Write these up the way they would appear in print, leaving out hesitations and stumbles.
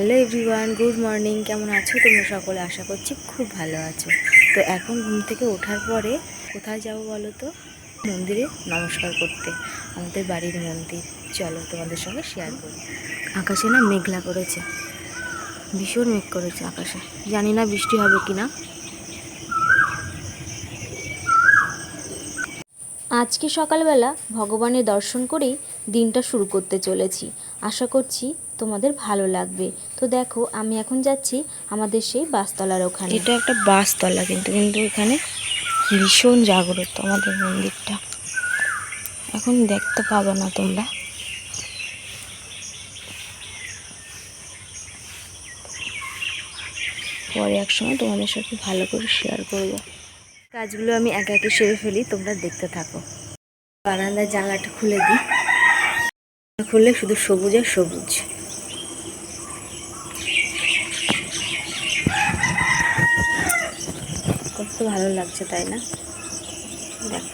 Hello everyone, good morning. কেমন আছো তোমরা সকলে? আশা করছি খুব ভালো আছো। তো এখন ঘুম থেকে ওঠার পরে কোথায় যাব বলো তো? মন্দিরে নমস্কার করতে, আমাদের বাড়ির মন্দির। চলো তোমাদের সঙ্গে শেয়ার করি। আকাশে না মেঘলা করেছে, ভীষণ মেঘ করেছে আকাশে, জানি না বৃষ্টি হবে কিনা। আজকে সকালবেলা ভগবানের দর্শন করেই দিনটা শুরু করতে চলেছি। আশা করছি তোমাদের ভালো লাগবে। তো দেখো, আমি এখন যাচ্ছি আমাদের সেই বাসতলার ওখানে। এটা একটা বাসতলা, কিন্তু এখানে ভীষণ জাগ্রত আমাদের মন্দিরটা। এখন দেখতে পাবে না তোমরা, পরে এক সময় তোমাদের সাথে ভালো করে শেয়ার করবো। কাজগুলো আমি একা একে সেরে ফেলি, তোমরা দেখতে থাকো। বারান্দার জানলাটা খুলে দিই, খুললে শুধু সবুজ আর সবুজ। কত ভালো লাগছে, তাই না? দেখো,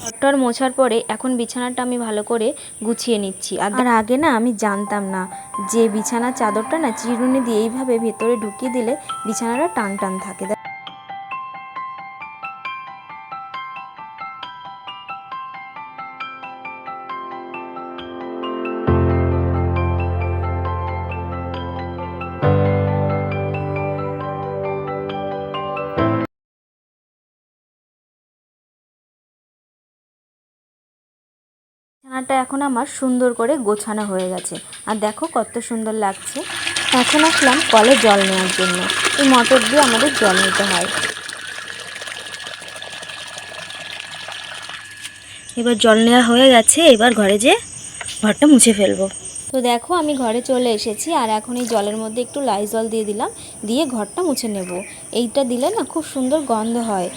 ঘরটর মোছার পরে এখন বিছানাটা আমি ভালো করে গুছিয়ে নিচ্ছি। আর আগে না আমি জানতাম না যে বিছানার চাদরটা না চিরুনি দিয়ে এইভাবে ভেতরে ঢুকিয়ে দিলে বিছানাটা টান টান থাকে। বিছানাটা এখন আমার সুন্দর করে গোছানো হয়ে গেছে, আর দেখো কত সুন্দর লাগছে। এখন আসলাম কলে জল নেওয়ার জন্য। এই মোটর দিয়ে আমাদের জল নিতে হয়। এবার জল নেওয়া হয়ে গেছে, এবার ঘরে যে ঘরটা মুছে ফেলবো। তো দেখো, আমি ঘরে চলে এসেছি, আর এখন এই জলের মধ্যে একটু লাইজল দিয়ে দিলাম, দিয়ে ঘরটা মুছে নেব। এইটা দিলে না খুব সুন্দর গন্ধ হয়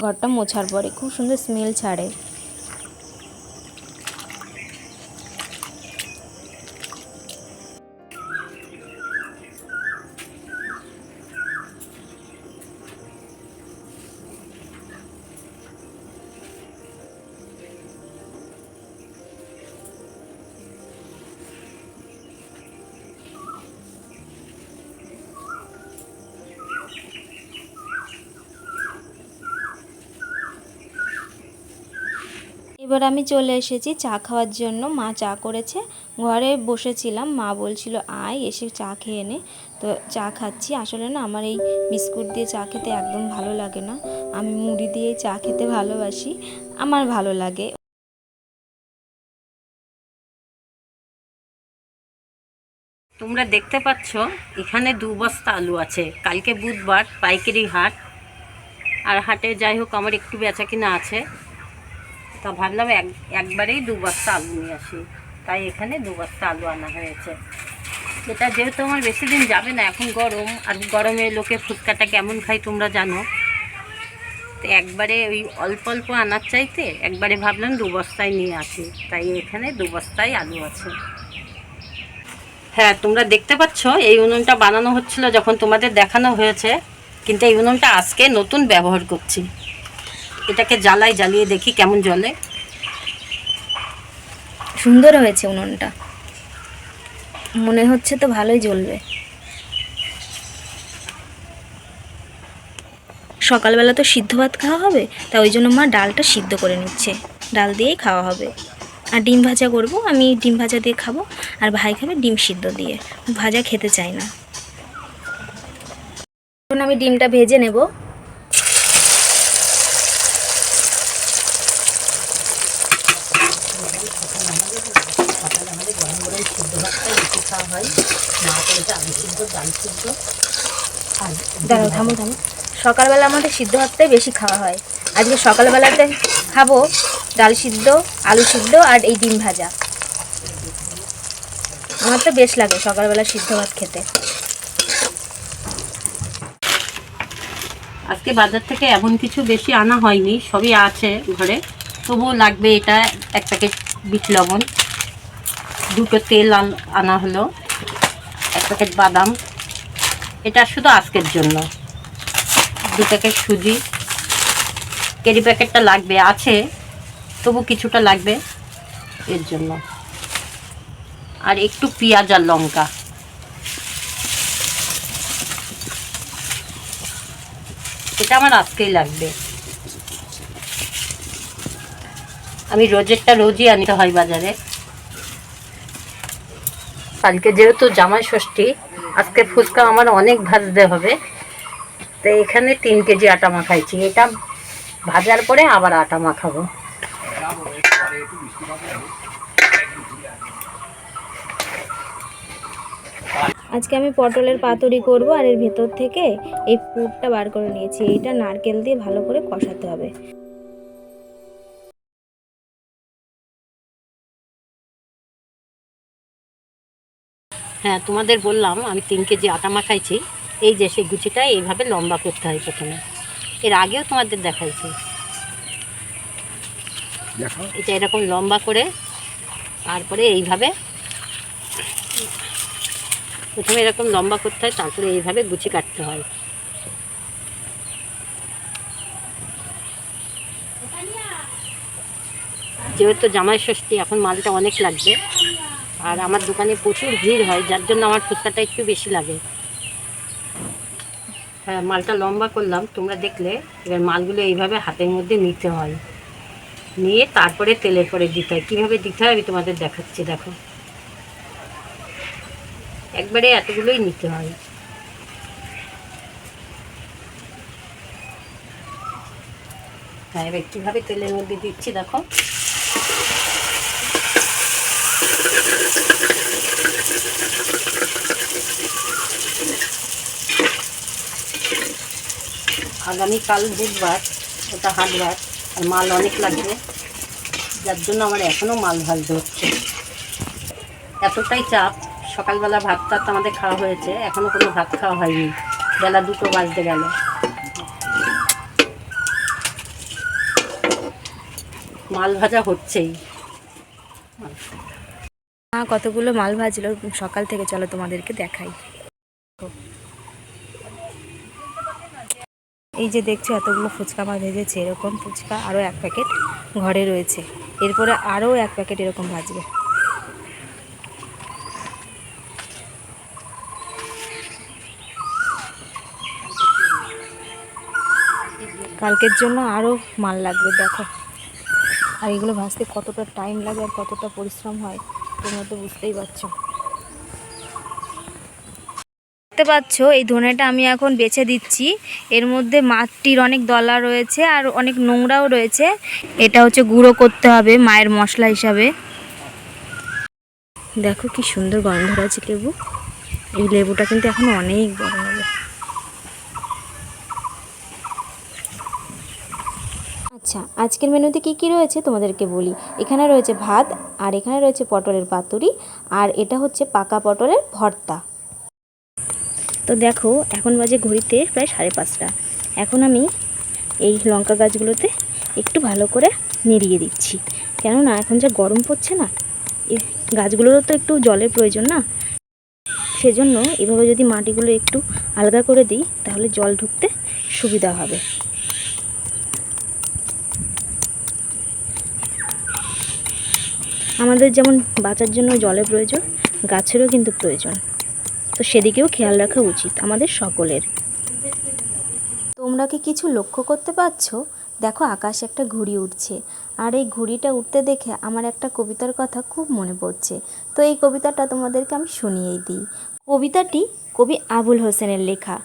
ঘরটা মোছার পরে, খুব সুন্দর স্মেল ছাড়ে। এবার আমি চলে এসেছি চা খাওয়ার জন্য। মা চা করেছে, ঘরে বসেছিলাম, মা বলছিল আয় এসে চা খেয়ে নে। তো চা খাচ্ছি। আসলে না আমার এই বিস্কুট দিয়ে চা খেতে একদম ভালো লাগে না, আমি মুড়ি দিয়ে চা খেতে ভালোবাসি, আমার ভালো লাগে। তোমরা দেখতে পাচ্ছ এখানে 2 বস্তা আলু আছে। কালকে বুধবার পাইকারি হাট, আর হাটে যাই হোক আমার একটু বেচা কিনা আছে, তা ভাবলাম একবারেই 2 বস্তা আলু নিয়ে আসি, তাই এখানে 2 বস্তা আলু আনা হয়েছে। এটা যেহেতু আমার বেশি দিন যাবে না, এখন গরম, আর গরমে লোকে ফুচকাটা কেমন খায় তোমরা জানো, তো একবারে ওই অল্প অল্প আনার চাইতে একবারে ভাবলাম 2 বস্তায় নিয়ে আসি, তাই এখানে 2 বস্তায় আলু আছে। হ্যাঁ, তোমরা দেখতে পাচ্ছ এই উনুনটা বানানো হচ্ছিল যখন তোমাদের দেখানো হয়েছে, কিন্তু এই উনুনটা আজকে নতুন ব্যবহার করছি। এটাকে জ্বালিয়ে দেখি কেমন জ্বলে। সুন্দর হয়েছে উনুনটা, মনে হচ্ছে তো ভালোই জ্বলবে। সকালবেলা তো সিদ্ধ ভাত খাওয়া হবে, তা ওই জন্য মা ডালটা সিদ্ধ করে নিচ্ছে, ডাল দিয়েই খাওয়া হবে। আর ডিম ভাজা করব, আমি ডিম ভাজা দিয়ে খাবো, আর ভাই খাবে ডিম সিদ্ধ দিয়ে, ভাজা খেতে চাই না। এখন আমি ডিমটা ভেজে নেব। দাঁড়াও, থামো। সকালবেলা আমাদের সিদ্ধ ভাতটাই বেশি খাওয়া হয়। আজকে সকালবেলাতে খাবো ডাল সিদ্ধ, আলু সিদ্ধ আর এই ডিম ভাজা। আমার তো বেশ লাগে সকালবেলা সিদ্ধ ভাত খেতে। আজকে বাজার থেকে এমন কিছু বেশি আনা হয়নি, সবই আছে ঘরে, তবুও লাগবে। এটা 1 প্যাকেট বিট লবণ, 2টো তেল আনা হলো, 1 প্যাকেট বাদাম, এটা শুধু আজকের জন্য, 2 প্যাকেট সুজি, ক্যারি প্যাকেটটা লাগবে, আছে তবু কিছুটা লাগবে এর জন্য। আর একটু পেঁয়াজ আর লঙ্কা। এটা আমার আজকেই লাগবে। আমি রোজেরটা রোজই আনতে হয় বাজারে। কালকে যেহেতু জামাই ষষ্ঠী, আজকে ফুচকা আমার অনেক ভাজতে হবে। তো এখানে 3 কেজি আটা মাখাইছি। এটা ভাজার পরে আবার আটা মাখাবো। আজকে আমি পটলের পাতুরি করব, আর এর ভেতর থেকে এই পুরটা বার করে নিয়েছি। এইটা নারকেল দিয়ে ভালো করে কষাতে হবে। হ্যাঁ, তোমাদের বললাম আমি 3 কেজি আটা মাখাইছি। এই যে সেই গুচিটা এইভাবে লম্বা করতে হয় প্রথমে। এর আগেও তোমাদের দেখাইছি। এটা এরকম লম্বা করে, তারপরে এইভাবে প্রথমে এরকম লম্বা করতে হয়, তারপরে এইভাবে গুচি কাটতে হয়। যেহেতু জামাই ষষ্ঠী, এখন মালটা অনেক লাগবে। আর আমার দোকানে প্রচুর ভিড় হয়, যার জন্য আমার ফুচকাটা একটু বেশি লাগে। হ্যাঁ, মালটা লম্বা করলাম, তোমরা দেখলে। এবার মালগুলো এইভাবে হাতের মধ্যে নিতে হয়, নিয়ে তারপরে তেলের পরে দিতে হয়। কীভাবে দিতে হয় আমি তোমাদের দেখাচ্ছি, দেখো। একবারে এতগুলোই নিতে হয়। হ্যাঁ, এবার কীভাবে তেলের মধ্যে দিচ্ছি দেখো। আগামীকাল বুধবার, ওটা হাটবার, আর মাল অনেক লাগবে, যার জন্য আমার এখনও মাল ভাজতে হচ্ছে। এতটাই চাপ, সকালবেলা ভাত টাত আমাদের খাওয়া হয়েছে, এখনও কোনো ভাত খাওয়া হয়নি। বেলা 2টো বাজতে গেল। মাল ভাজা হচ্ছেই। কতগুলো মাল ভাজলো সকাল থেকে, চলো তোমাদেরকে দেখাই। এই যে দেখছো এতগুলো ফুচকা মা ভেজেছে। এরকম ফুচকা আরও 1 প্যাকেট ঘরে রয়েছে। এরপরে আরও 1 প্যাকেট এরকম ভাজবে। কালকের জন্য আরও মাল লাগবে, দেখো। আর এগুলো ভাজতে কতটা টাইম লাগে আর কতটা পরিশ্রম হয় তোমরা তো বুঝতেই পারছো। দেখতে পাচ্ছ এই ধনেটা আমি এখন বেছে দিচ্ছি। এর মধ্যে মাটির অনেক দলা রয়েছে আর অনেক নোংরাও রয়েছে। এটা হচ্ছে গুঁড়ো করতে হবে মায়ের মশলা হিসাবে। দেখো কি সুন্দর গন্ধ আছে লেবু। এই লেবুটা কিন্তু এখন অনেক বড় হবে। আচ্ছা, আজকের মেনুতে কি কি রয়েছে তোমাদেরকে বলি। এখানে রয়েছে ভাত, আর এখানে রয়েছে পটলের পাতুরি, আর এটা হচ্ছে পাকা পটলের ভর্তা। তো দেখো এখন বাজে ঘড়িতে প্রায় 5:30। এখন আমি এই লঙ্কা গাছগুলোতে একটু ভালো করে নেড়িয়ে দিচ্ছি, কেননা এখন যা গরম পড়ছে না, এই গাছগুলোরও তো একটু জলের প্রয়োজন না। সেজন্য এভাবে যদি মাটিগুলো একটু আলগা করে দিই তাহলে জল ঢুকতে সুবিধা হবে। আমাদের যেমন বাঁচার জন্য জলের প্রয়োজন, গাছেরও কিন্তু প্রয়োজন। তো সেদিকেও খেয়াল রাখা উচিত আমাদের সকলের। তোমরা কি কিছু লক্ষ্য করতে পারছো? দেখো আকাশে একটা ঘুড়ি উঠছে, আর এই ঘুড়িটা উঠতে দেখে আমার একটা কবিতার কথা খুব মনে পড়ছে। তো এই কবিতাটা তোমাদেরকে আমি শুনিয়েই দিই। কবিতাটি কবি আবুল হোসেনের লেখা।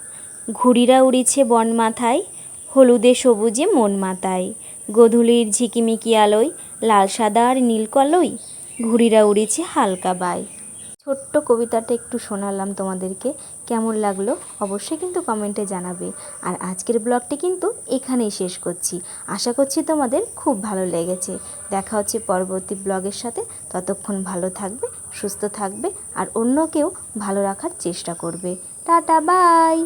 ঘুড়িরা উড়িছে বন মাথায়, হলুদে সবুজে মন মাতায়, গোধূলির ঝিকিমিকি আলোয়, লাল সাদা আর নীল কলই, ঘুড়িরা উড়িছে হালকা বাই। ছোট্ট কবিতাটা একটু শোনালাম তোমাদেরকে, কেমন লাগলো অবশ্যই কিন্তু কমেন্টে জানাবে। আর আজকের ব্লগটি কিন্তু এখানেই শেষ করছি। আশা করছি তোমাদের খুব ভালো লেগেছে। দেখা হচ্ছে পরবর্তী ব্লগের সাথে। ততক্ষণ ভালো থাকবে, সুস্থ থাকবে, আর অন্যকেও ভালো রাখার চেষ্টা করবে। Tata, by.